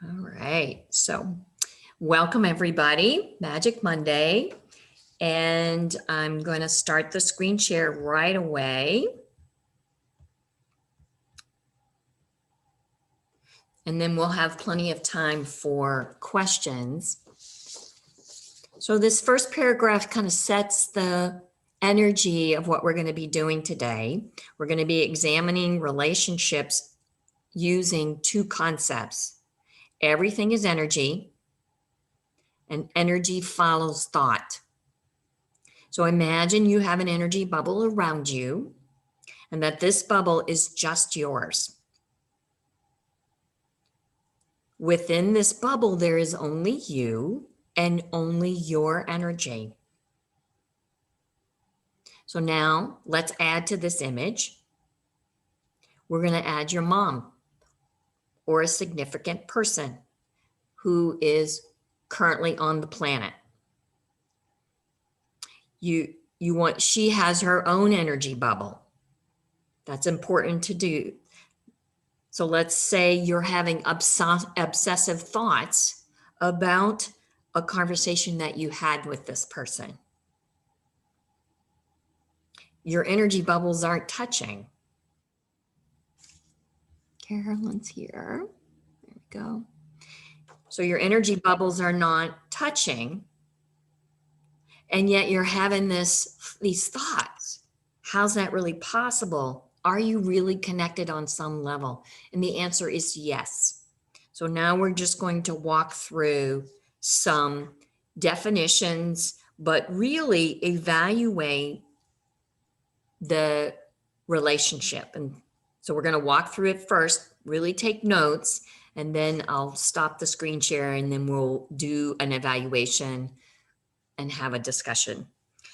All right, so welcome everybody, Magic Monday, and I'm going to start the screen share right away. And then we'll have plenty of time for questions. So this first paragraph kind of sets the energy of what we're going to be doing today. We're going to be examining relationships using two concepts. Everything is energy, and energy follows thought. So imagine you have an energy bubble around you and that this bubble is just yours. Within this bubble, there is only you and only your energy. So now let's add to this image. We're going to add your mom or a significant person who is currently on the planet. She has her own energy bubble. That's important to do. So let's say you're having obsessive thoughts about a conversation that you had with this person. Your energy bubbles aren't touching. Carolyn's here. There we go. So your energy bubbles are not touching, and yet you're having these thoughts. How's that really possible? Are you really connected on some level? And the answer is yes. So now we're just going to walk through some definitions, but really evaluate the relationship. And so we're going to walk through it first, really take notes, and then I'll stop the screen share and then we'll do an evaluation and have a discussion.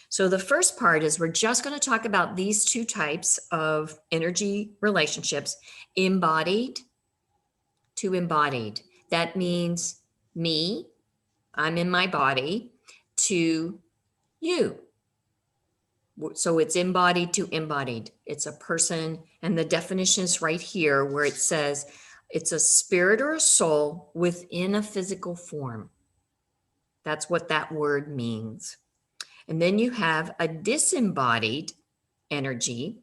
So the first part is we're just going to talk about these two types of energy relationships, embodied to embodied. That means me, I'm in my body, to you. So it's embodied to embodied. It's a person, and the definition is right here where it says it's a spirit or a soul within a physical form. That's what that word means. And then you have a disembodied energy.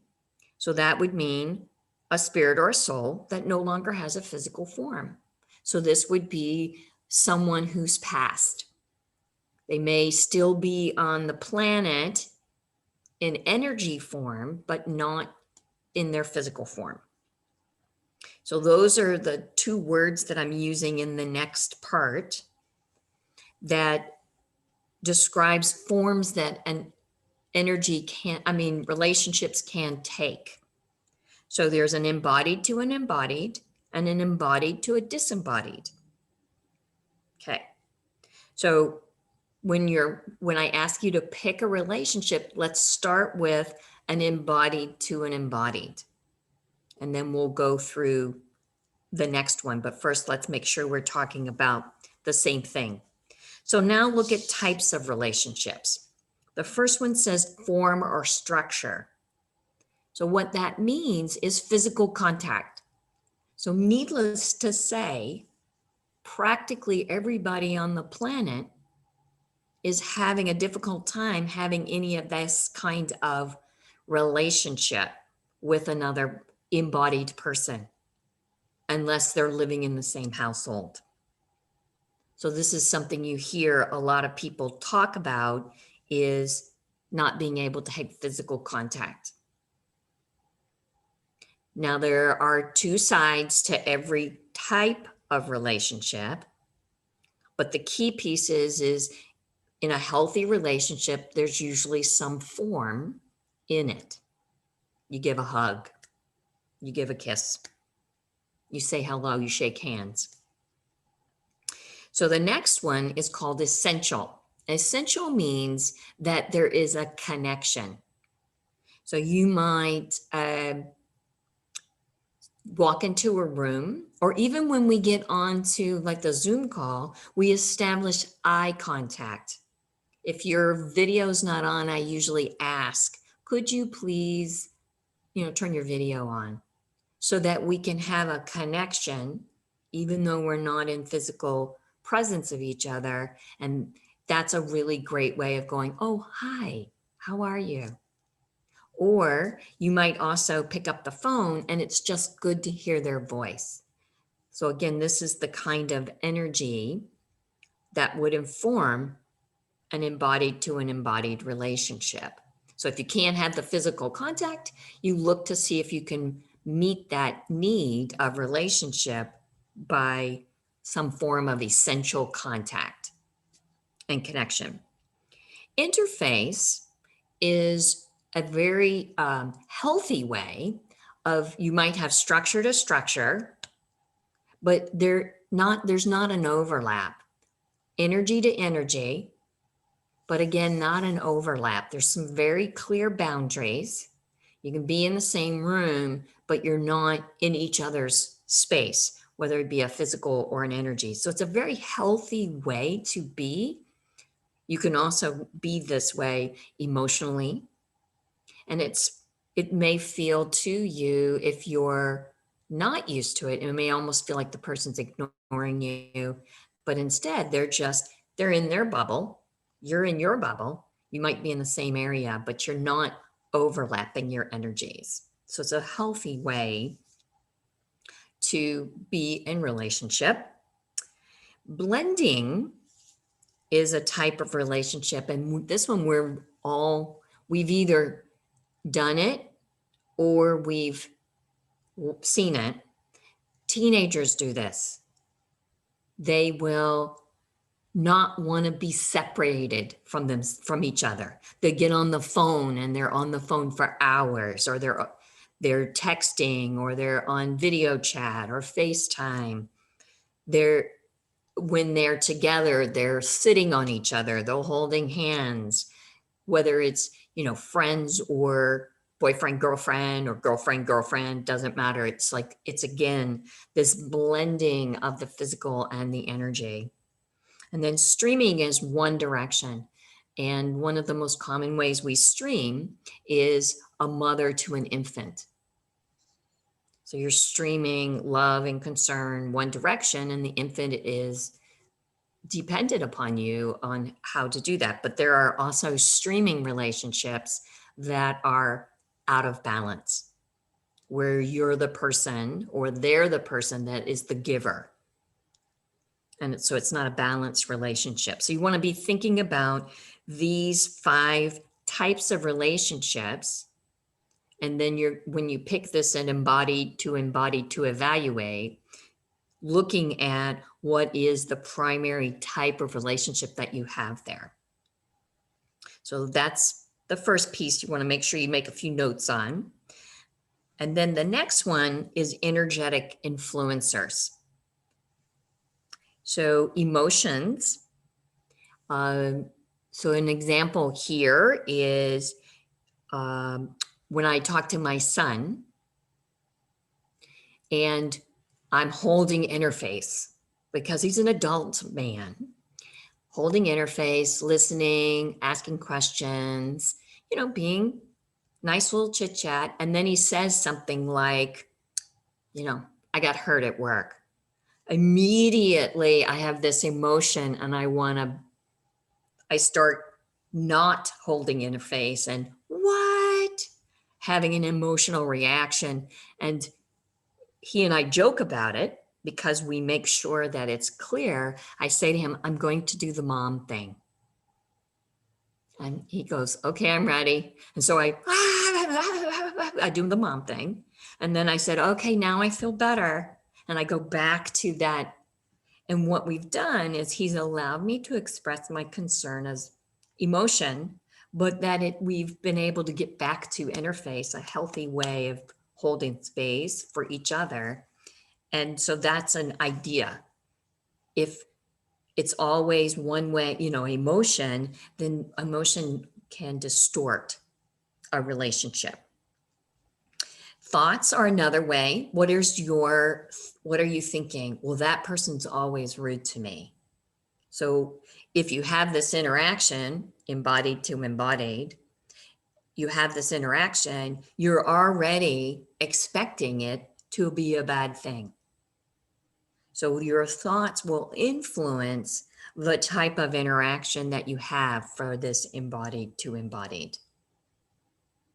So that would mean a spirit or a soul that no longer has a physical form. So this would be someone who's passed. They may still be on the planet in energy form, but not in their physical form. So those are the two words that I'm using in the next part that describes forms that an energy relationships can take. So there's an embodied to an embodied and an embodied to a disembodied. Okay. So when I ask you to pick a relationship, let's start with an embodied to an embodied. And then we'll go through the next one. But first, let's make sure we're talking about the same thing. So now look at types of relationships. The first one says form or structure. So what that means is physical contact. So needless to say, practically everybody on the planet is having a difficult time having any of this kind of relationship with another embodied person, unless they're living in the same household. So this is something you hear a lot of people talk about, is not being able to have physical contact. Now, there are two sides to every type of relationship, but the key piece is in a healthy relationship, there's usually some form in it. You give a hug, you give a kiss, you say hello, you shake hands. So the next one is called essential. Essential means that there is a connection. So you might walk into a room, or even when we get onto like the Zoom call, we establish eye contact. If your video's not on, I usually ask, could you please, turn your video on so that we can have a connection even though we're not in physical presence of each other. And that's a really great way of going, oh, hi, how are you? Or you might also pick up the phone and it's just good to hear their voice. So again, this is the kind of energy that would inform an embodied to an embodied relationship. So if you can't have the physical contact, you look to see if you can meet that need of relationship by some form of essential contact and connection. Interface is a very healthy way of, you might have structure to structure, but there's not an overlap. Energy to energy, but again, not an overlap. There's some very clear boundaries. You can be in the same room, but you're not in each other's space, whether it be a physical or an energy. So it's a very healthy way to be. You can also be this way emotionally. And it may feel to you, if you're not used to it, it may almost feel like the person's ignoring you, but instead they're in their bubble. You're in your bubble. You might be in the same area, but you're not overlapping your energies. So it's a healthy way to be in relationship. Blending is a type of relationship. And this one we've either done it or we've seen it. Teenagers do this. They will not want to be separated from each other. They get on the phone and they're on the phone for hours, or they're texting, or they're on video chat or FaceTime. When they're together, they're sitting on each other, they're holding hands, whether it's, friends or boyfriend, girlfriend, or girlfriend, girlfriend, doesn't matter. It's again, this blending of the physical and the energy. And then streaming is one direction. And one of the most common ways we stream is a mother to an infant. So you're streaming love and concern one direction, and the infant is dependent upon you on how to do that. But there are also streaming relationships that are out of balance, where you're the person or they're the person that is the giver. And so it's not a balanced relationship. So you want to be thinking about these 5 types of relationships. And then when you pick this and embodied to evaluate, looking at what is the primary type of relationship that you have there. So that's the first piece you want to make sure you make a few notes on. And then the next one is energetic influencers. So emotions. So an example here is when I talk to my son and I'm holding interface, because he's an adult man, holding interface, listening, asking questions, being nice little chit chat. And then he says something like, I got hurt at work. Immediately I have this emotion and I start not holding interface and having an emotional reaction. And he and I joke about it because we make sure that it's clear. I say to him, I'm going to do the mom thing. And he goes, okay, I'm ready. And so I do the mom thing. And then I said, okay, now I feel better. And I go back to that. And what we've done is he's allowed me to express my concern as emotion, but we've been able to get back to interface, a healthy way of holding space for each other. And so that's an idea. If it's always one way, emotion, then emotion can distort a relationship. Thoughts are another way. What are you thinking? Well, that person's always rude to me. So if you have this interaction, embodied to embodied, you have this interaction, you're already expecting it to be a bad thing. So your thoughts will influence the type of interaction that you have for this embodied to embodied.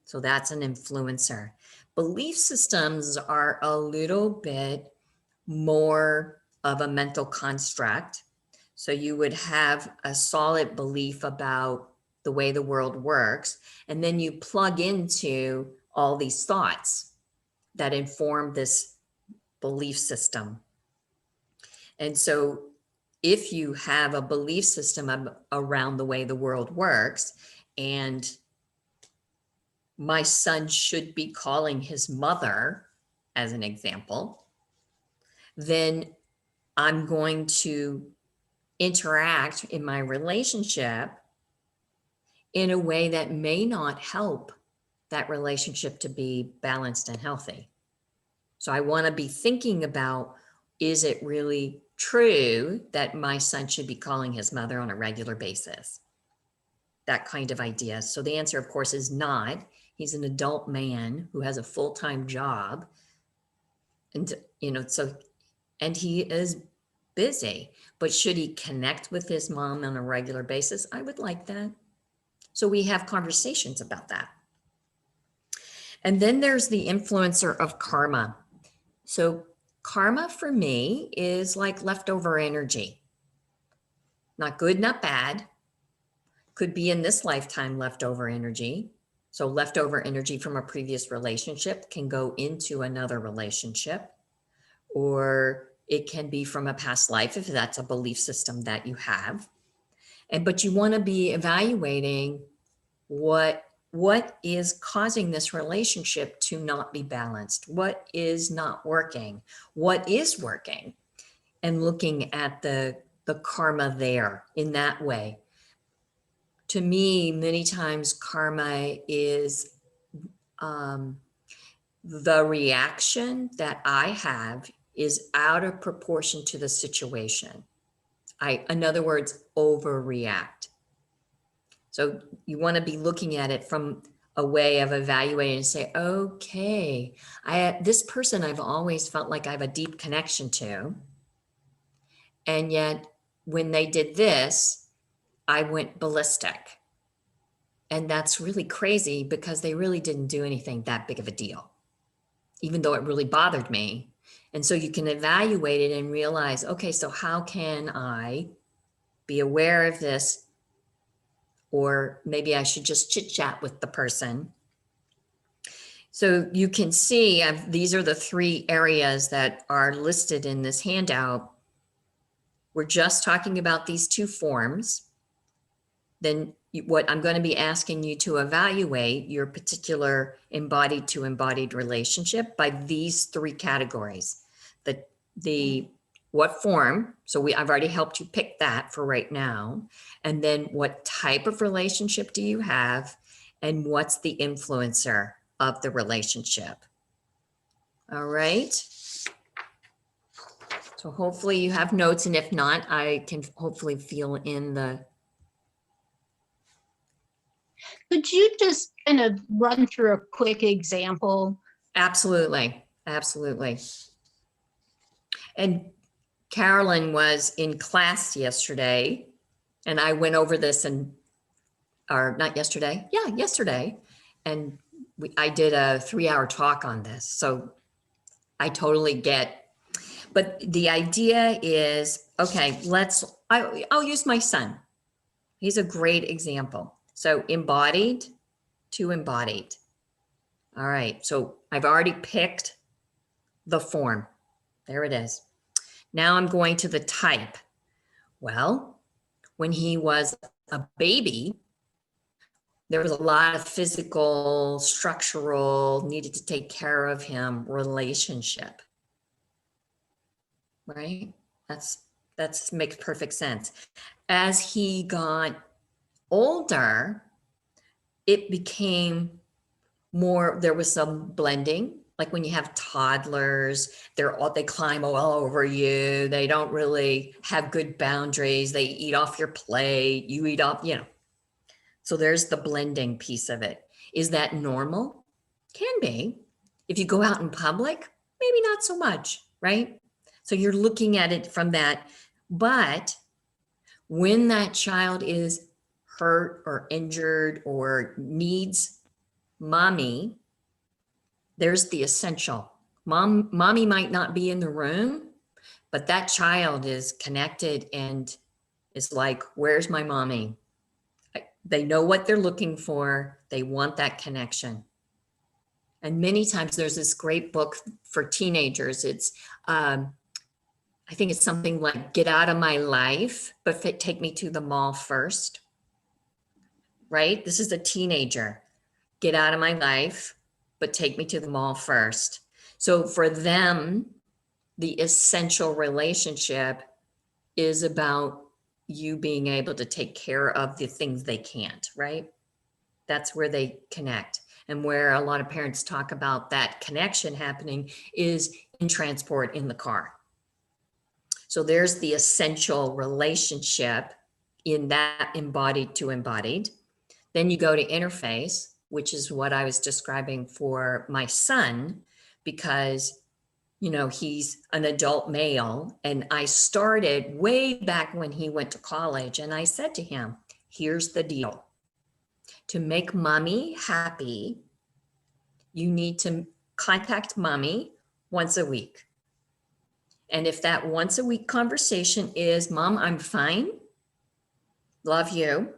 So that's an influencer. Belief systems are a little bit more of a mental construct. So you would have a solid belief about the way the world works, and then you plug into all these thoughts that inform this belief system. And so if you have a belief system around the way the world works, and my son should be calling his mother, as an example, then I'm going to interact in my relationship in a way that may not help that relationship to be balanced and healthy. So I want to be thinking about, is it really true that my son should be calling his mother on a regular basis? That kind of idea. So the answer, of course, is not. He's an adult man who has a full-time job. And, and he is busy, but should he connect with his mom on a regular basis? I would like that. So we have conversations about that. And then there's the influencer of karma. So karma for me is like leftover energy. Not good, not bad. Could be in this lifetime leftover energy. So leftover energy from a previous relationship can go into another relationship, or it can be from a past life if that's a belief system that you have. But you want to be evaluating what is causing this relationship to not be balanced, what is not working, what is working, and looking at the karma there in that way. To me, many times karma is the reaction that I have is out of proportion to the situation. In other words, overreact. So you want to be looking at it from a way of evaluating and say, okay, this person I've always felt like I have a deep connection to. And yet when they did this, I went ballistic. And that's really crazy because they really didn't do anything that big of a deal, even though it really bothered me. And so you can evaluate it and realize, okay, so how can I be aware of this? Or maybe I should just chit chat with the person. So you can see these are the 3 areas that are listed in this handout. We're just talking about these 2 forms. Then what I'm going to be asking you to evaluate your particular embodied to embodied relationship by these 3 categories. The what form, so I've already helped you pick that for right now. And then what type of relationship do you have? And what's the influencer of the relationship? All right. So hopefully you have notes, and if not, I can hopefully fill in the. Could you just kind of run through a quick example? Absolutely. Absolutely. And Carolyn was in class yesterday, and I went over this or not yesterday. Yeah, yesterday. And I did a 3-hour talk on this. So I totally get, but the idea is, okay, I'll use my son. He's a great example. So embodied to embodied. All right. So I've already picked the form. There it is. Now I'm going to the type. Well, when he was a baby, there was a lot of physical, structural, needed to take care of him relationship. Right? That's makes perfect sense. As he got older, it became more, there was some blending. Like when you have toddlers, they climb all over you. They don't really have good boundaries. They eat off your plate. You eat off, So there's the blending piece of it. Is that normal? Can be. If you go out in public, maybe not so much, right? So you're looking at it from that. But when that child is hurt or injured or needs mommy, there's the essential. Mommy might not be in the room, but that child is connected and is like, where's my mommy? They know what they're looking for. They want that connection. And many times there's this great book for teenagers. It's, I think it's something like Get Out of My Life, but take me to the mall first. Right? This is a teenager. Get out of my life, but take me to the mall first. So for them, the essential relationship is about you being able to take care of the things they can't, right? That's where they connect. And where a lot of parents talk about that connection happening is in transport in the car. So there's the essential relationship in that embodied to embodied. Then you go to interface, which is what I was describing for my son, because, you know, he's an adult male. And I started way back when he went to college. And I said to him, here's the deal. To make mommy happy, you need to contact mommy once a week. And if that once a week conversation is, Mom, I'm fine, love you,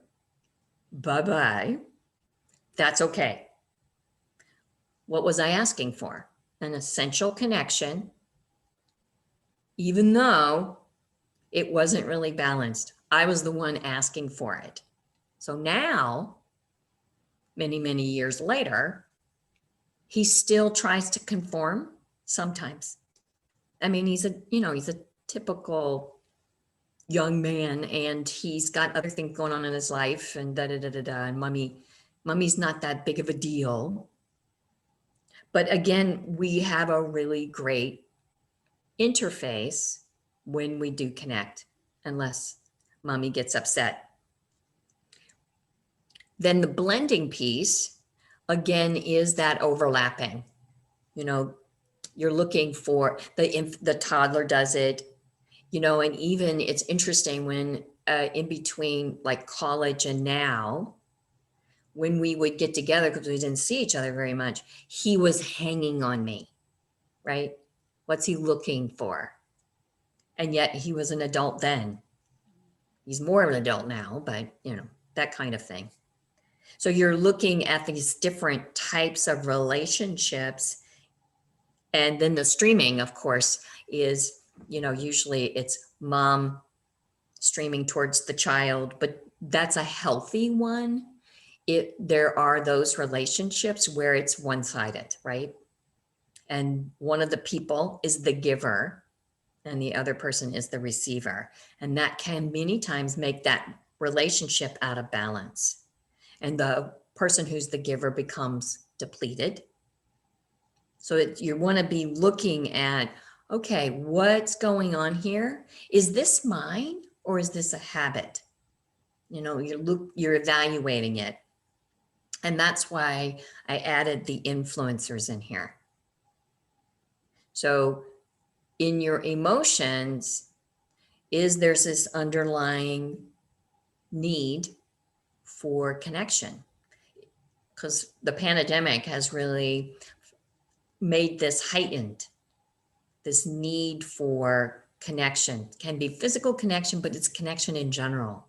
bye-bye, that's okay. What was I asking for? An essential connection, even though it wasn't really balanced. I was the one asking for it. So now, many, many years later, he still tries to conform sometimes. I mean, he's a typical young man, and he's got other things going on in his life, and da-da-da-da-da, and mommy's not that big of a deal. But again, we have a really great interface when we do connect, unless mommy gets upset. Then the blending piece, again, is that overlapping. You know, you're looking for the toddler does it, you know, and even it's interesting when in between like college and now, when we would get together because we didn't see each other very much, he was hanging on me, right? What's he looking for? And yet he was an adult then. He's more of an adult now, but you know, that kind of thing. So you're looking at these different types of relationships. And then the streaming, of course, is, you know, usually it's mom streaming towards the child, but that's a healthy one. There are those relationships where it's one-sided, right? And one of the people is the giver and the other person is the receiver. And that can many times make that relationship out of balance. And the person who's the giver becomes depleted. So you want to be looking at, okay, what's going on here? Is this mine or is this a habit? You know, you're evaluating it. And that's why I added the influencers in here. So in your emotions, there's this underlying need for connection? Because the pandemic has really made this heightened, this need for connection. It can be physical connection, but it's connection in general.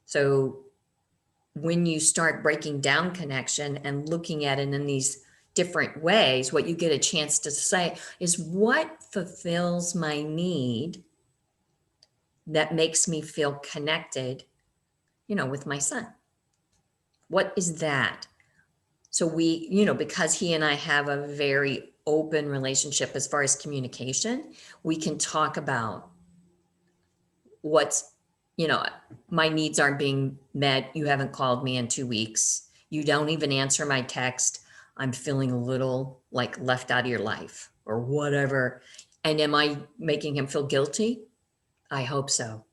So when you start breaking down connection and looking at it in these different ways, what you get a chance to say is, what fulfills my need that makes me feel connected, you know, with my son? What is that? So we, you know, because he and I have a very open relationship as far as communication, we can talk about what's, you know, my needs aren't being met. You haven't called me in 2 weeks. You don't even answer my text. I'm feeling a little like left out of your life or whatever. And am I making him feel guilty? I hope so.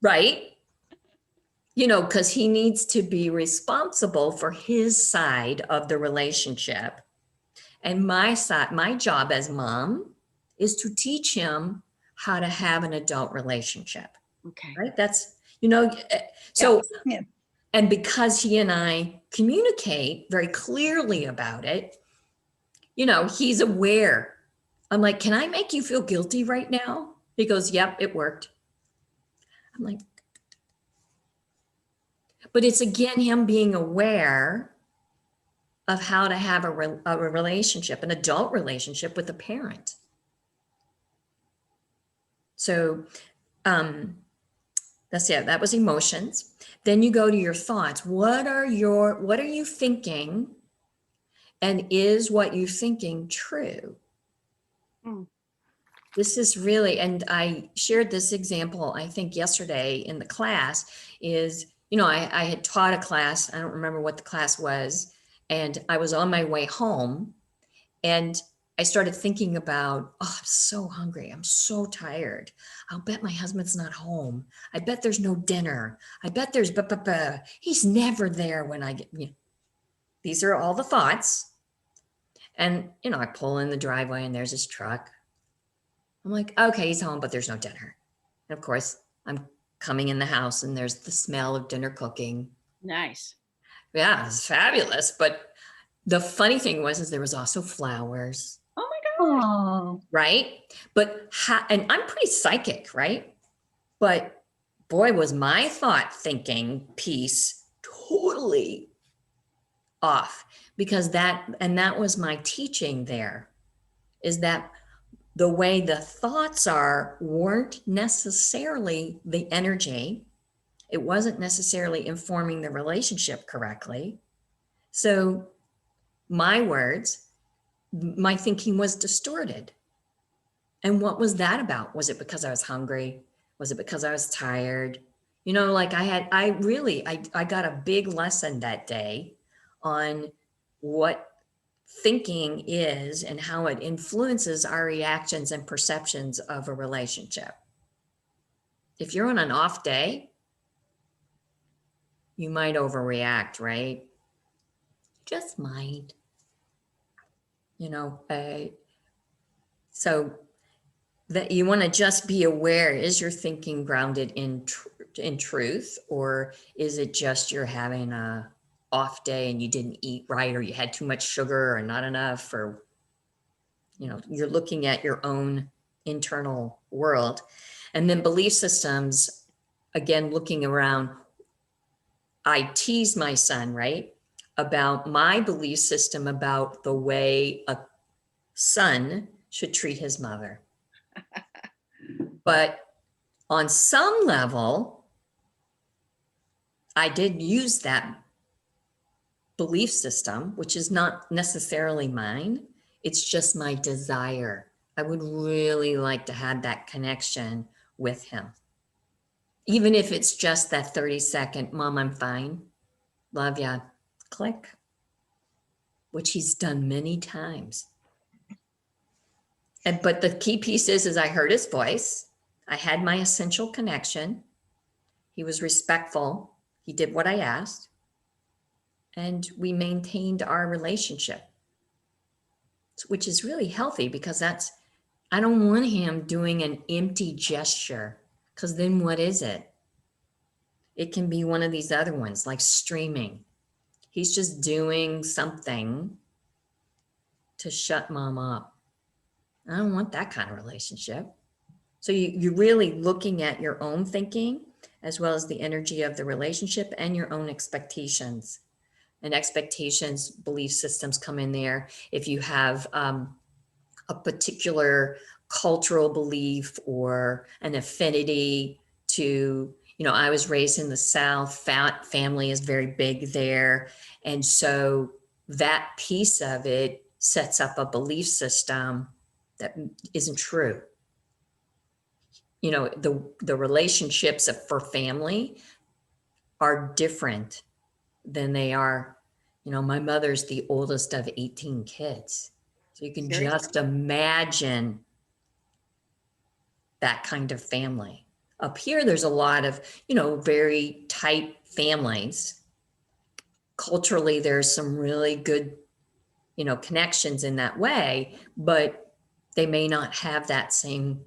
Right? You know, because he needs to be responsible for his side of the relationship. And my job as mom is to teach him how to have an adult relationship. Okay. Right? That's, so, Yeah. and because he and I communicate very clearly about it, he's aware. I'm like, can I make you feel guilty right now? He goes, yep, it worked. I'm like, but it's again, him being aware of how to have a relationship, an adult relationship with a parent. So, that was emotions. Then you go to your thoughts. What are you thinking? And is what you're thinking true? Mm. This is really, and I shared this example, I think yesterday in the class is, I had taught a class, I don't remember what the class was, and I was on my way home and I started thinking about, oh, I'm so hungry. I'm so tired. I'll bet my husband's not home. I bet there's no dinner. I bet there's, he's never there when I get, these are all the thoughts. And, I pull in the driveway and there's his truck. I'm like, okay, he's home, but there's no dinner. And of course, I'm coming in the house and there's the smell of dinner cooking. Nice. Yeah, it's fabulous. But the funny thing is there was also flowers. Oh my God. Oh, Right? But, and I'm pretty psychic, right? But boy, was my thought thinking piece totally off, because that was my teaching there, is that the way the thoughts weren't necessarily the energy. It wasn't necessarily informing the relationship correctly. So my thinking was distorted. And what was that about? Was it because I was hungry? Was it because I was tired? I got a big lesson that day on what thinking is and how it influences our reactions and perceptions of a relationship. If you're on an off day, you might overreact, right? Just might. So that you want to just be aware, is your thinking grounded in truth, or is it just you're having a off day and you didn't eat right, or you had too much sugar or not enough, or you're looking at your own internal world. And then belief systems, again, looking around. I tease my son, right, about my belief system about the way a son should treat his mother. But on some level, I did use that belief system, which is not necessarily mine. It's just my desire. I would really like to have that connection with him. Even if it's just that 30-second, Mom, I'm fine. Love ya. Click. Which he's done many times. But the key piece is I heard his voice. I had my essential connection. He was respectful. He did what I asked. And we maintained our relationship, which is really healthy, because I don't want him doing an empty gesture, because then what is it? It can be one of these other ones, like streaming. He's just doing something to shut Mom up. I don't want that kind of relationship. So you're really looking at your own thinking, as well as the energy of the relationship and your own expectations. And expectations, belief systems come in there. If you have a particular cultural belief or an affinity to, I was raised in the South, family is very big there. And so that piece of it sets up a belief system that isn't true. The relationships for family are different than they are. My mother's the oldest of 18 kids. So you can just imagine that kind of family. Up here, there's a lot of, very tight families. Culturally, there's some really good, connections in that way, but they may not have that same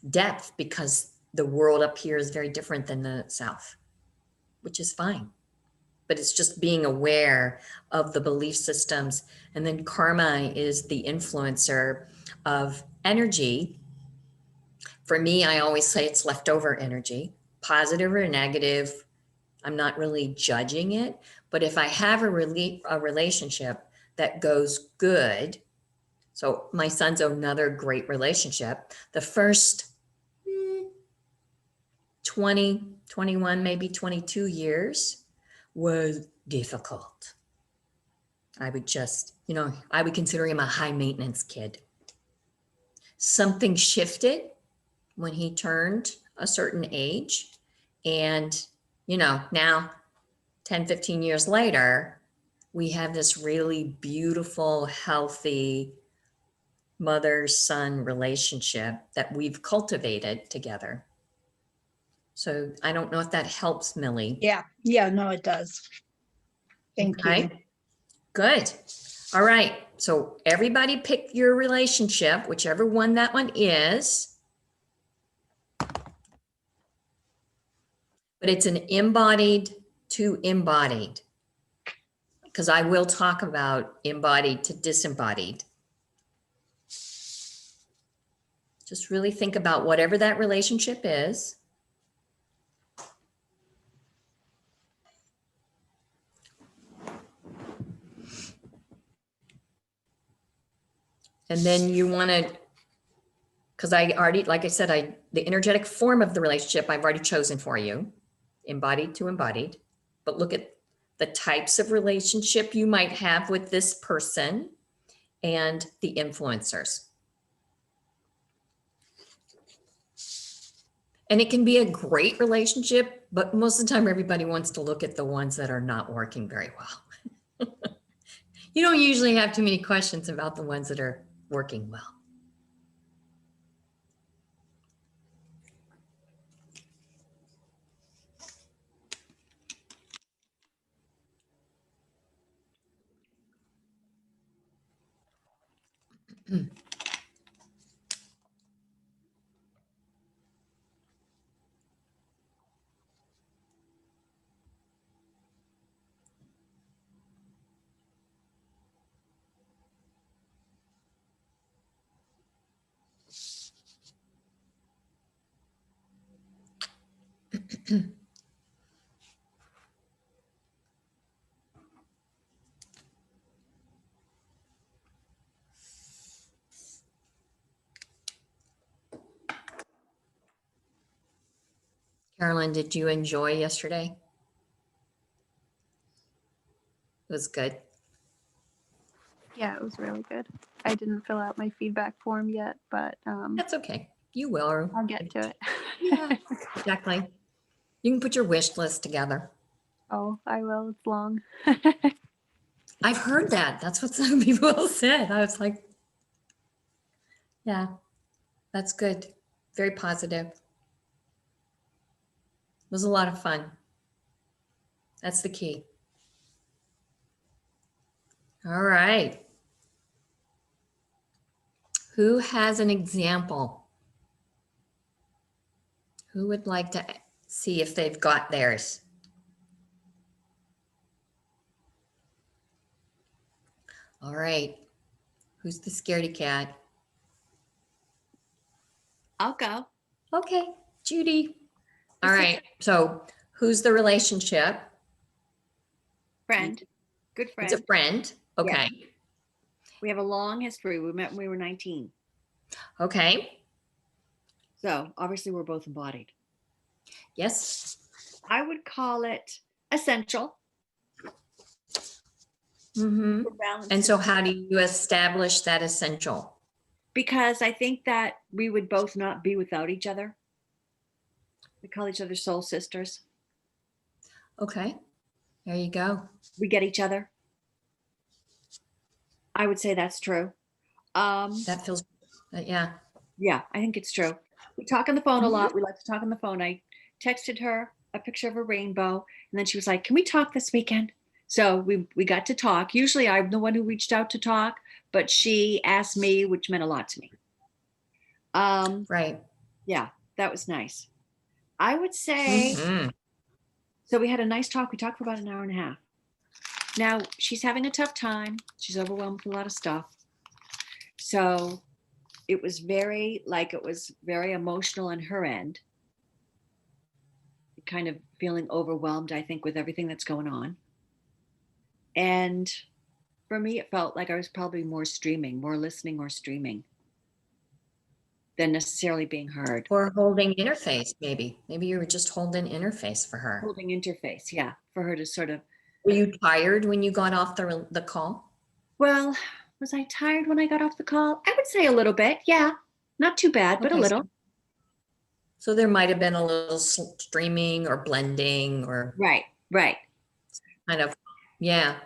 depth because the world up here is very different than the South, which is fine. But it's just being aware of the belief systems. And then karma is the influencer of energy. For me, I always say it's leftover energy, positive or negative. I'm not really judging it. But if I have a relationship that goes good, so my son's another great relationship. The first 20, 21, maybe 22 years was difficult. I would just, I would consider him a high maintenance kid. Something shifted when he turned a certain age. And, now 10, 15 years later, we have this really beautiful, healthy mother-son relationship that we've cultivated together. So I don't know if that helps, Millie. Yeah, no, it does. Thank you. Good. All right. So everybody pick your relationship, whichever one that one is. But it's an embodied to embodied, because I will talk about embodied to disembodied. Just really think about whatever that relationship is. And then you want to, because I already, like I said, the energetic form of the relationship I've already chosen for you, embodied to embodied. But look at the types of relationship you might have with this person and the influencers. And it can be a great relationship, but most of the time everybody wants to look at the ones that are not working very well. You don't usually have too many questions about the ones that are working well. Carolyn, did you enjoy yesterday? It was good. Yeah, it was really good. I didn't fill out my feedback form yet, but That's okay. You will. I'll get to it. Yeah, exactly. You can put your wish list together. Oh, I will. It's long. I've heard that. That's what some people said. I was like, yeah, that's good. Very positive. It was a lot of fun. That's the key. All right. Who has an example? Who would like to see if they've got theirs? All right. Who's the scaredy cat? I'll go. Okay, Judy. All This is right. So who's the relationship? Friend, good friend. It's a friend. Okay. We have a long history. We met when we were 19. Okay. So obviously we're both embodied. Yes. I would call it essential. Mm-hmm. For balance. And so how do you establish that essential? Because I think that we would both not be without each other. We call each other soul sisters. Okay. There you go. We get each other. I would say that's true. That feels, yeah. Yeah, I think it's true. We talk on the phone a Mhm. lot. We like to talk on the phone. I texted her a picture of a rainbow, and then she was like, "Can we talk this weekend?" So we got to talk. Usually I'm the one who reached out to talk, but she asked me, which meant a lot to me. Right. Yeah, that was nice. I would say, Mhm. so we had a nice talk. We talked for about an hour and a half. Now she's having a tough time. She's overwhelmed with a lot of stuff. So it was very emotional on her end, kind of feeling overwhelmed, I think, with everything that's going on. And for me, it felt like I was probably more listening or streaming than necessarily being heard. Or holding interface, maybe. Maybe you were just holding interface for her. Holding interface, yeah, for her to sort of. Were you tired when you got off the call? Well, was I tired when I got off the call? I would say a little bit, yeah. Not too bad, but a Okay, little. So there might have been a little streaming or blending or Right. kind of, yeah.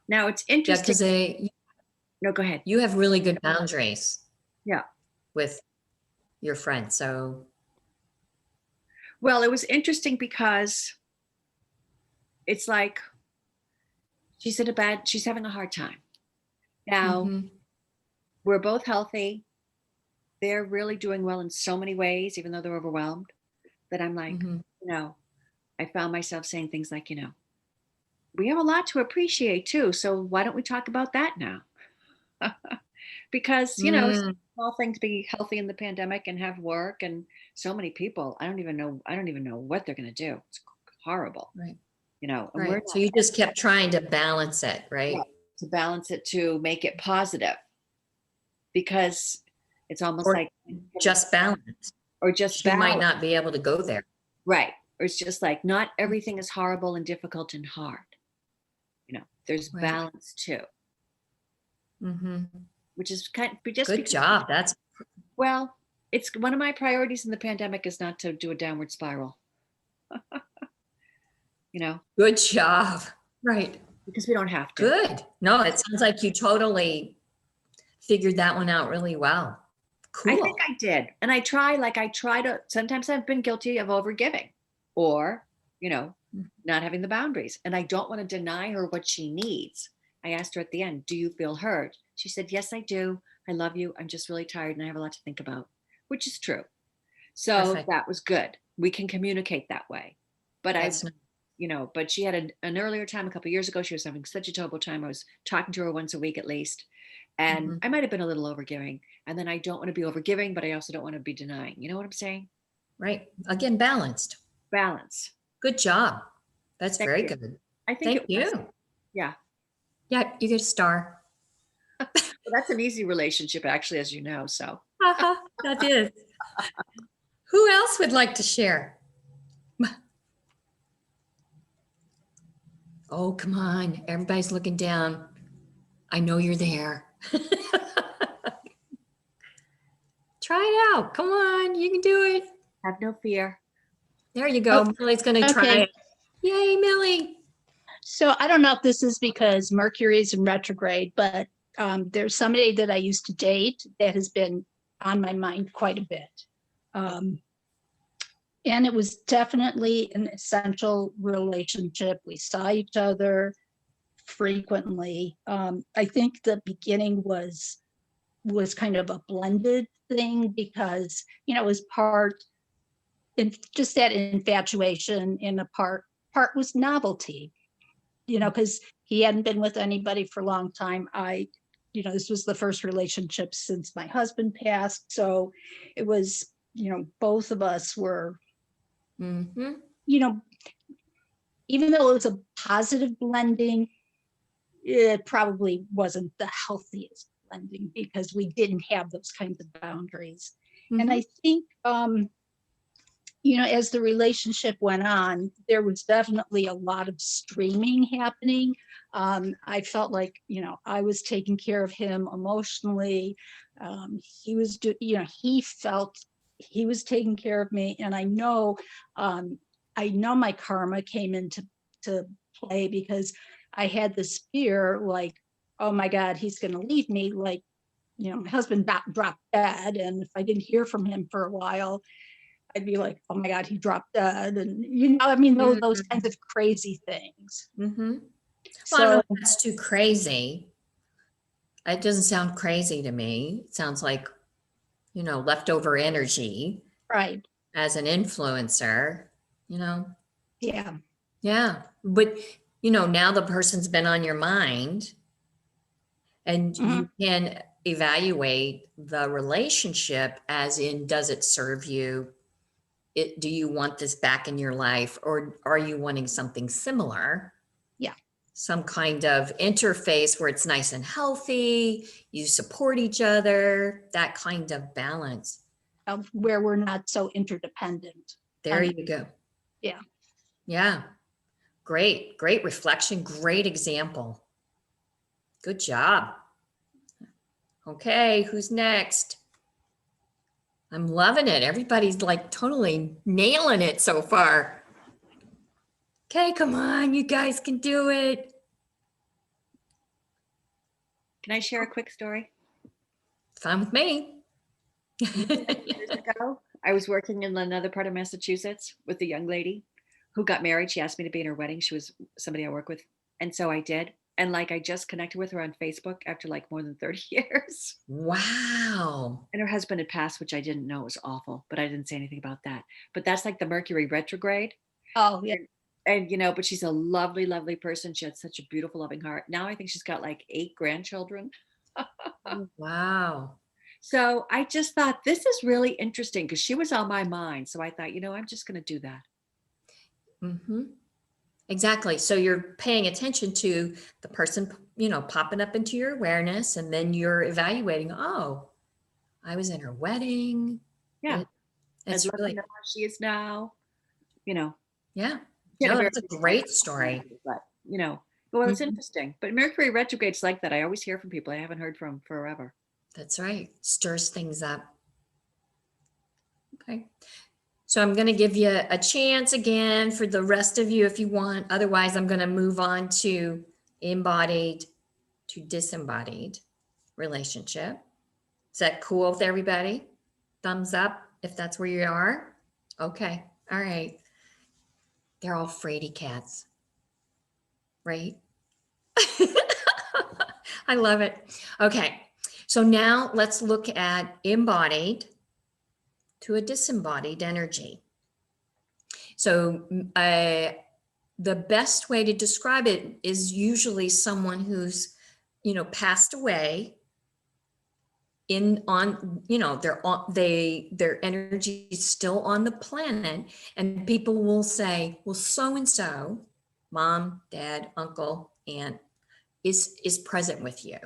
Now it's Yeah, interesting. because No, go ahead. you have really good boundaries. Yeah. With your friend. So Well, it was interesting because it's like she's having a hard time. Now, mhm. we're both healthy. They're really doing well in so many ways, even though they're overwhelmed, that I'm like, Mhm. I found myself saying things like, we have a lot to appreciate too. So why don't we talk about that now? Because, it's a small thing to be healthy in the pandemic and have work, and so many people, I don't even know what they're going to do. It's horrible, Right. and we're Right. So you just kept trying to balance it, right? Yeah, to balance it, to make it positive, because it's almost Or like just balance. or just She might balance. not be able to go there. Right. Or it's just like not everything is horrible and difficult and hard. There's Right. balance too, Mm-hmm. which is kind of just Good because, job. That's well, it's one of my priorities in the pandemic is not to do a downward spiral. good job. Right. Because we don't have to. Good. No, it sounds like you totally figured that one out really well. Cool. I think I did. And I try to, sometimes I've been guilty of overgiving or, not having the boundaries. And I don't want to deny her what she needs. I asked her at the end, do you feel heard? She said, yes, I do. I love you. I'm just really tired and I have a lot to think about, which is true. So Perfect. that was good. We can communicate that way. But That's but she had an earlier time a couple of years ago. She was having such a terrible time. I was talking to her once a week at least. And I might have been a little overgiving. And then I don't want to be overgiving, but I also don't want to be denying. You know what I'm saying? right. Again, balanced. Balance. Good job. That's Thank very you. good. I think Thank it was. you. Yeah. Yeah, you get a star. Well, that's an easy relationship, actually, as you know. So That is. Who else would like to share? Oh, come on. Everybody's looking down. I know you're there. Try it out. Come on. You can do it. have no fear. There you go. Oh, Millie's going to try okay. it. Yay, Millie. So I don't know if this is because Mercury's in retrograde, but there's somebody that I used to date that has been on my mind quite a bit. And it was definitely an essential relationship. We saw each other frequently. I think the beginning was kind of a blended thing because, it was part in just that infatuation, and a part was novelty, because he hadn't been with anybody for a long time. This was the first relationship since my husband passed. So it was, both of us were, Mm-hmm. even though it was a positive blending, it probably wasn't the healthiest blending because we didn't have those kinds of boundaries. And I think, as the relationship went on, there was definitely a lot of streaming happening. I felt like, I was taking care of him emotionally. He was, he felt he was taking care of me. And I know my karma came into play because I had this fear, like, oh my God, he's going to leave me. Like, my husband dropped dead. And if I didn't hear from him for a while, I'd be like, oh my God, he dropped dead. And, those kinds of crazy things. Mm-hmm. Well, I So don't know if that's too crazy. It doesn't sound crazy to me. It sounds like, leftover energy Right. as an influencer, you know? Yeah. Yeah. But, now the person's been on your mind and Mhm. you can evaluate the relationship as in, does it serve you? Do you want this back in your life, or are you wanting something similar? Yeah. Some kind of interface where it's nice and healthy, you support each other, that kind of balance. Of where we're not so interdependent. There you go. Yeah. Yeah. Great reflection. Great example. Good job. Okay, who's next? I'm loving it. Everybody's like totally nailing it so far. Okay, come on, you guys can do it. Can I share a quick story? Fine with me. Years ago, I was working in another part of Massachusetts with a young lady who got married. She asked me to be in her wedding. She was somebody I work with. And so I did. And like I just connected with her on Facebook after like more than 30 years. Wow. And her husband had passed, which I didn't know. It was awful, but I didn't say anything about that. But that's like the Mercury retrograde. Oh, yeah. And but she's a lovely, lovely person. She had such a beautiful, loving heart. Now I think she's got like 8 grandchildren. Wow. So I just thought this is really interesting because she was on my mind. So I thought, I'm just going to do that. Mm-hmm. Exactly. So you're paying attention to the person, popping up into your awareness, and then you're evaluating, oh, I was in her wedding. Yeah. It's I'd love really, to know how she is now. You know, yeah. she had No, very that's a good great life, story. but well, it's Mhm. interesting. But Mercury retrograde's like that. I always hear from people I haven't heard from forever. That's right. Stirs things up. Okay. So I'm going to give you a chance again for the rest of you if you want. Otherwise, I'm going to move on to embodied to disembodied relationship. Is that cool with everybody? Thumbs up if that's where you are. Okay. All right. They're all fraidy cats, right? I love it. Okay. So now let's look at embodied to a disembodied energy. So the best way to describe it is usually someone who's, passed away their energy is still on the planet, and people will say, well, so and so, mom, dad, uncle, aunt is present with you,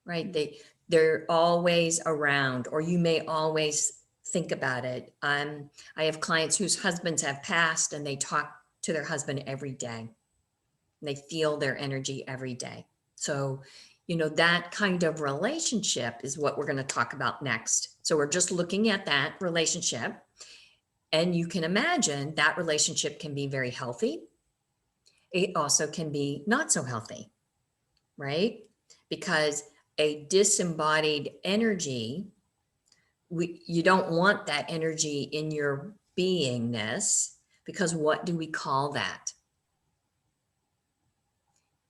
right? They're always around, or you may always think about it. I have clients whose husbands have passed and they talk to their husband every day. They feel their energy every day. So, that kind of relationship is what we're going to talk about next. So we're just looking at that relationship, and you can imagine that relationship can be very healthy. It also can be not so healthy, right? Because a disembodied energy, you don't want that energy in your beingness, because what do we call that?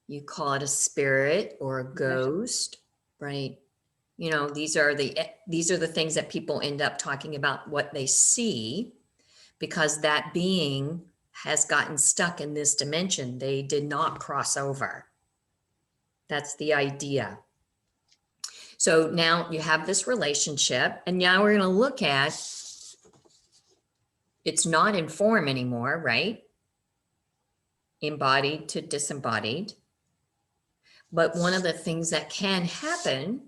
You call it a spirit or a ghost, right? These are the things that people end up talking about, what they see, because that being has gotten stuck in this dimension. They did not cross over. That's the idea. So now you have this relationship, and now we're going to look at, it's not in form anymore, right? Embodied to disembodied. But one of the things that can happen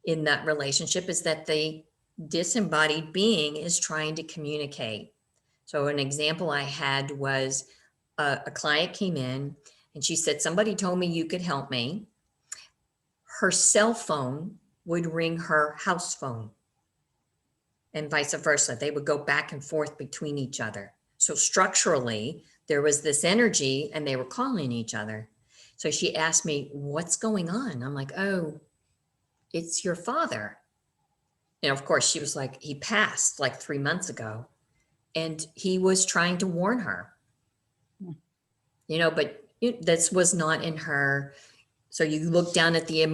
in that relationship is that the disembodied being is trying to communicate. So an example I had was a client came in and she said, somebody told me you could help me. Her cell phone would ring her house phone, and vice versa. They would go back and forth between each other. So structurally, there was this energy and they were calling each other. So she asked me, what's going on? I'm like, oh, it's your father. And of course, she was like, he passed like 3 months ago. And he was trying to warn her, but this was not in her So you look down at the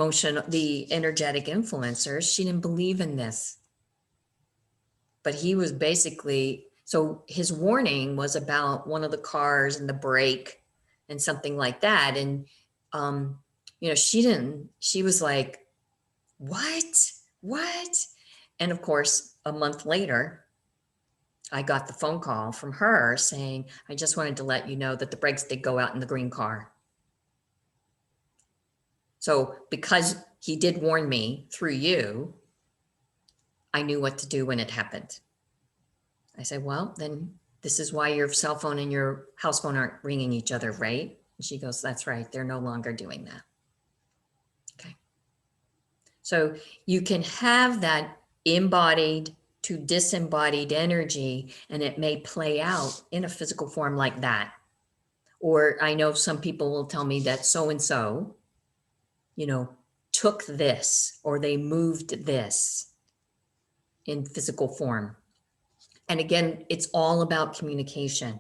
the energetic influencers, she didn't believe in this. But he was basically, so his warning was about one of the cars and the brake and something like that. And, she was like, what? What? And of course, a month later, I got the phone call from her saying, I just wanted to let you know that the brakes did go out in the green car. So because he did warn me through you, I knew what to do when it happened. I said, well, then this is why your cell phone and your house phone aren't ringing each other, right? And she goes, that's right. They're no longer doing that. Okay. So you can have that embodied to disembodied energy, and it may play out in a physical form like that. Or I know some people will tell me that so-and-so, took this, or they moved this in physical form. And again, it's all about communication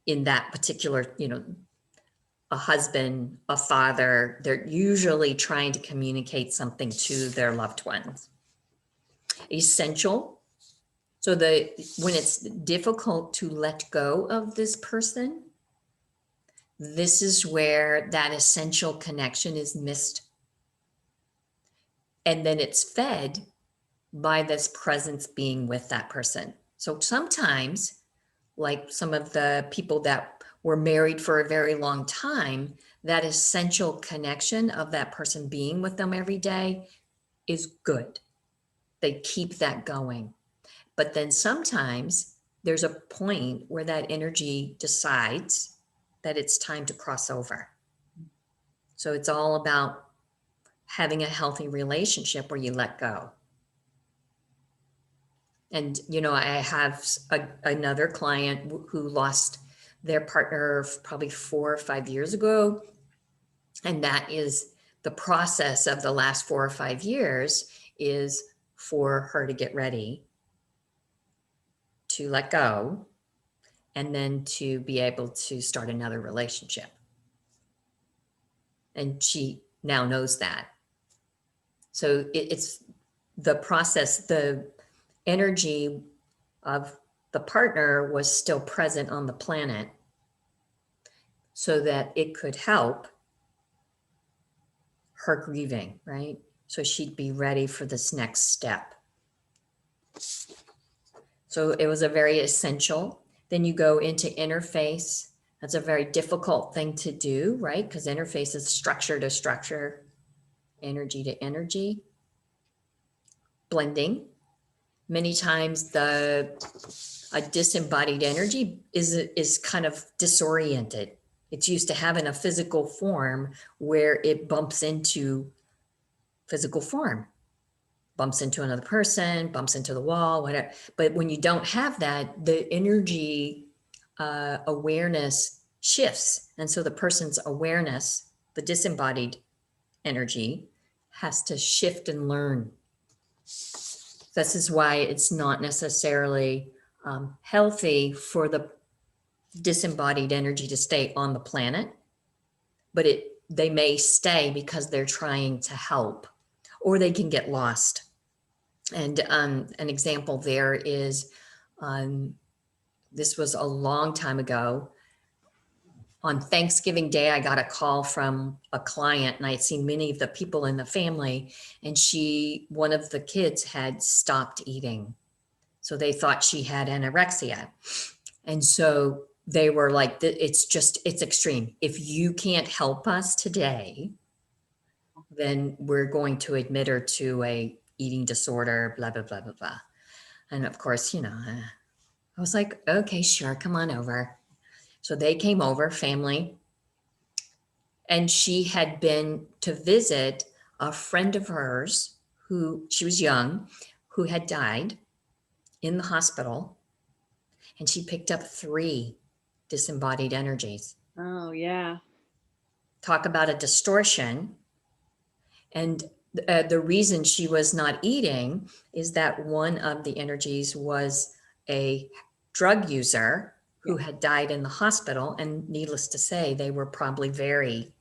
in that particular, a husband, a father, they're usually trying to communicate something to their loved ones. Essential. So when it's difficult to let go of this person, this is where that essential connection is missed. And then it's fed by this presence being with that person. So sometimes, like some of the people that were married for a very long time, that essential connection of that person being with them every day is good. They keep that going. But then sometimes there's a point where that energy decides that it's time to cross over. So it's all about having a healthy relationship where you let go. And, I have another client who lost their partner probably 4 or 5 years ago. And that is the process of the last 4 or 5 years, is for her to get ready to let go and then to be able to start another relationship. And she now knows that. So it's the process, the energy of the partner was still present on the planet so that it could help her grieving, right? So she'd be ready for this next step. So it was a very essential. Then you go into interface. That's a very difficult thing to do, right? Because interface is structure to structure, energy to energy, blending. Many times a disembodied energy is kind of disoriented. It's used to having a physical form where it bumps into physical form, bumps into another person, bumps into the wall, whatever. But when you don't have that, the energy awareness shifts. And so the person's awareness, the disembodied energy, has to shift and learn. This is why it's not necessarily healthy for the disembodied energy to stay on the planet, but they may stay because they're trying to help, or they can get lost. And an example there is, this was a long time ago. On Thanksgiving Day, I got a call from a client, and I had seen many of the people in the family, and one of the kids had stopped eating. So they thought she had anorexia. And so they were like, it's extreme. If you can't help us today, then we're going to admit her to a eating disorder, blah, blah, blah, blah, blah. And of course, I was like, okay, sure, come on over. So they came over, family, and she had been to visit a friend of hers who, she was young, who had died in the hospital, and she picked up 3 disembodied energies. Oh, yeah. Talk about a distortion. And the reason she was not eating is that one of the energies was a drug user who had died in the hospital. And needless to say, they were probably very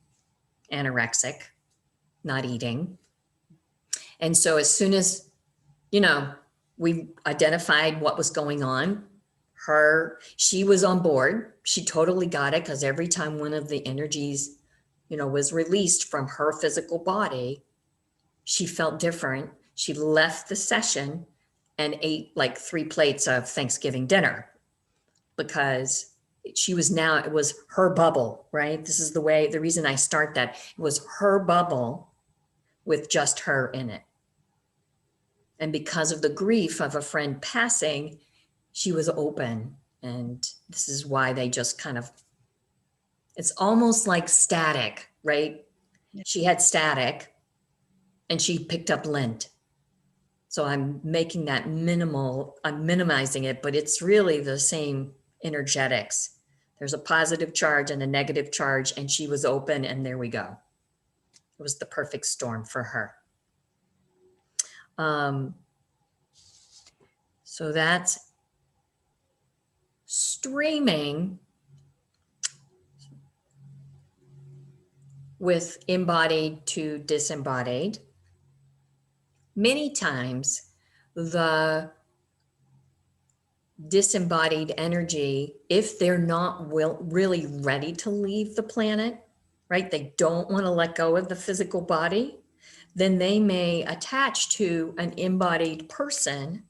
anorexic, not eating. And so as soon as, we identified what was going on, she was on board. She totally got it, because every time one of the energies, was released from her physical body, she felt different. She left the session and ate like 3 plates of Thanksgiving dinner, because it was her bubble, right? This is the reason I start that. It was her bubble with just her in it. And because of the grief of a friend passing, she was open. And this is why they just it's almost like static, right? Yeah. She had static and she picked up lint. So I'm making that minimal, I'm minimizing it, but it's really the same energetics. There's a positive charge and a negative charge, and she was open, and there we go. It was the perfect storm for her. So that's streaming with embodied to disembodied. Many times the disembodied energy, if they're not really ready to leave the planet, right? They don't want to let go of the physical body, then they may attach to an embodied person,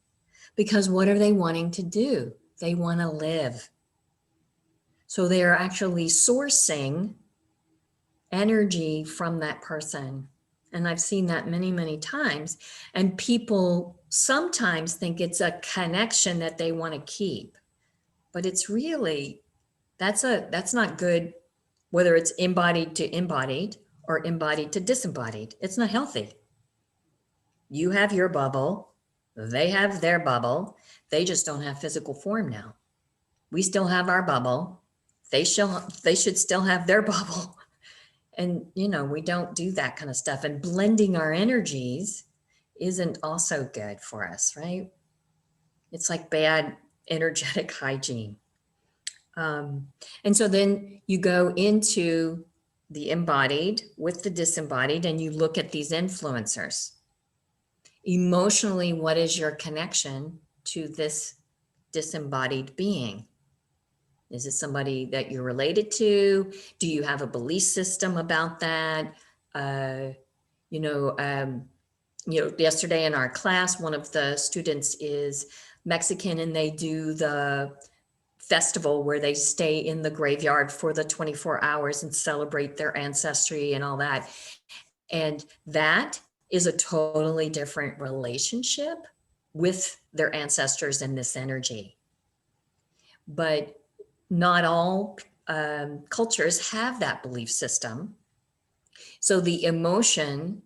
because what are they wanting to do? They want to live. So they are actually sourcing energy from that person. And I've seen that many, many times. And people sometimes think it's a connection that they want to keep, but it's really, that's not good, whether it's embodied to embodied or embodied to disembodied. It's not healthy. You have your bubble, they have their bubble. They just don't have physical form now. We still have our bubble. They should still have their bubble. And, we don't do that kind of stuff. And blending our energies isn't also good for us, right? It's like bad energetic hygiene. And so then you go into the embodied with the disembodied, and you look at these influencers. Emotionally, what is your connection to this disembodied being? Is it somebody that you're related to? Do you have a belief system about that? Yesterday in our class, one of the students is Mexican, and they do the festival where they stay in the graveyard for the 24 hours and celebrate their ancestry and all that. And that is a totally different relationship with their ancestors and this energy. But not all cultures have that belief system. So the emotion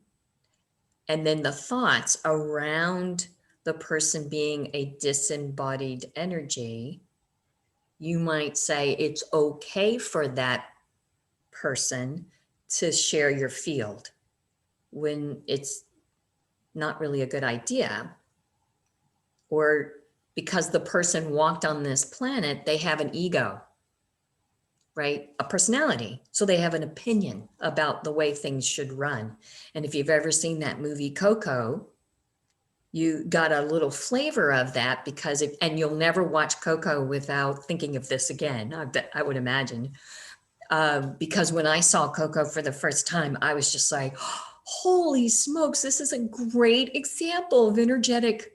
and then the thoughts around the person being a disembodied energy, you might say it's okay for that person to share your field when it's not really a good idea. Or because the person walked on this planet, they have an ego, right? A personality. So they have an opinion about the way things should run. And if you've ever seen that movie Coco, you got a little flavor of that, because and you'll never watch Coco without thinking of this again, I would imagine. Because when I saw Coco for the first time, I was just like, holy smokes, this is a great example of energetic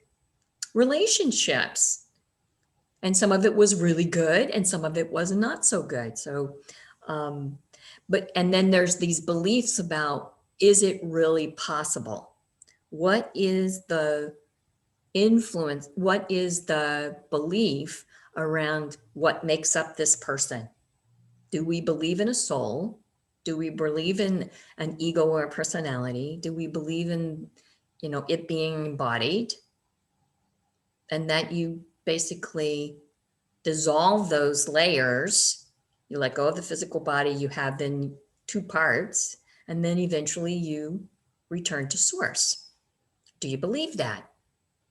relationships. And some of it was really good and some of it was not so good. So, and then there's these beliefs about, is it really possible? What is the influence? What is the belief around what makes up this person? Do we believe in a soul? Do we believe in an ego or a personality? Do we believe in, it being embodied? And that you basically dissolve those layers. You let go of the physical body, you have then 2 parts, and then eventually you return to source. Do you believe that?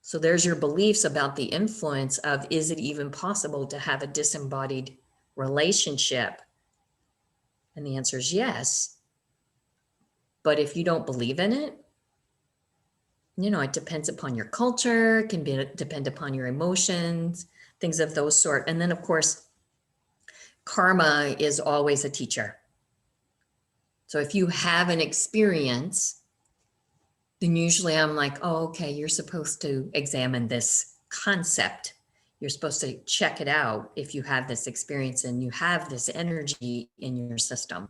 So there's your beliefs about the influence of, is it even possible to have a disembodied relationship? And the answer is yes. But if you don't believe in it, you know, it depends upon your culture, can be depend upon your emotions, things of those sort. And then of course, karma is always a teacher. So if you have an experience, then usually I'm like, oh, okay, you're supposed to examine this concept. You're supposed to check it out if you have this experience and you have this energy in your system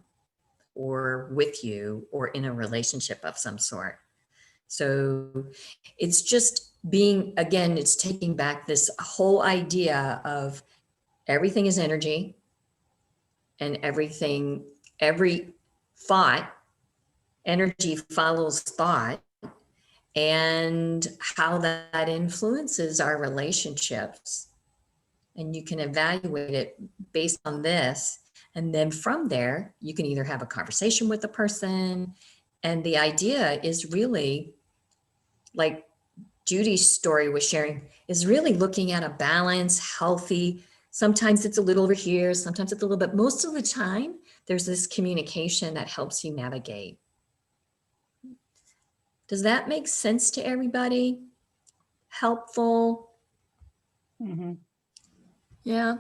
or with you or in a relationship of some sort. So it's just being, again, it's taking back this whole idea of everything is energy and everything, every thought, energy follows thought, and how that influences our relationships. And you can evaluate it based on this. And then from there, you can either have a conversation with the person. And the idea is really, like Judy's story was sharing, is really looking at a balance, healthy. Sometimes it's a little over here, sometimes it's a little bit. Most of the time, there's this communication that helps you navigate. Does that make sense to everybody? Helpful? Mhm. Yeah.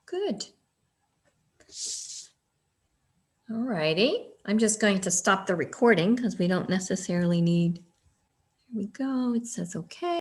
Good. All righty. I'm just going to stop the recording because we don't necessarily need, here we go. It says okay.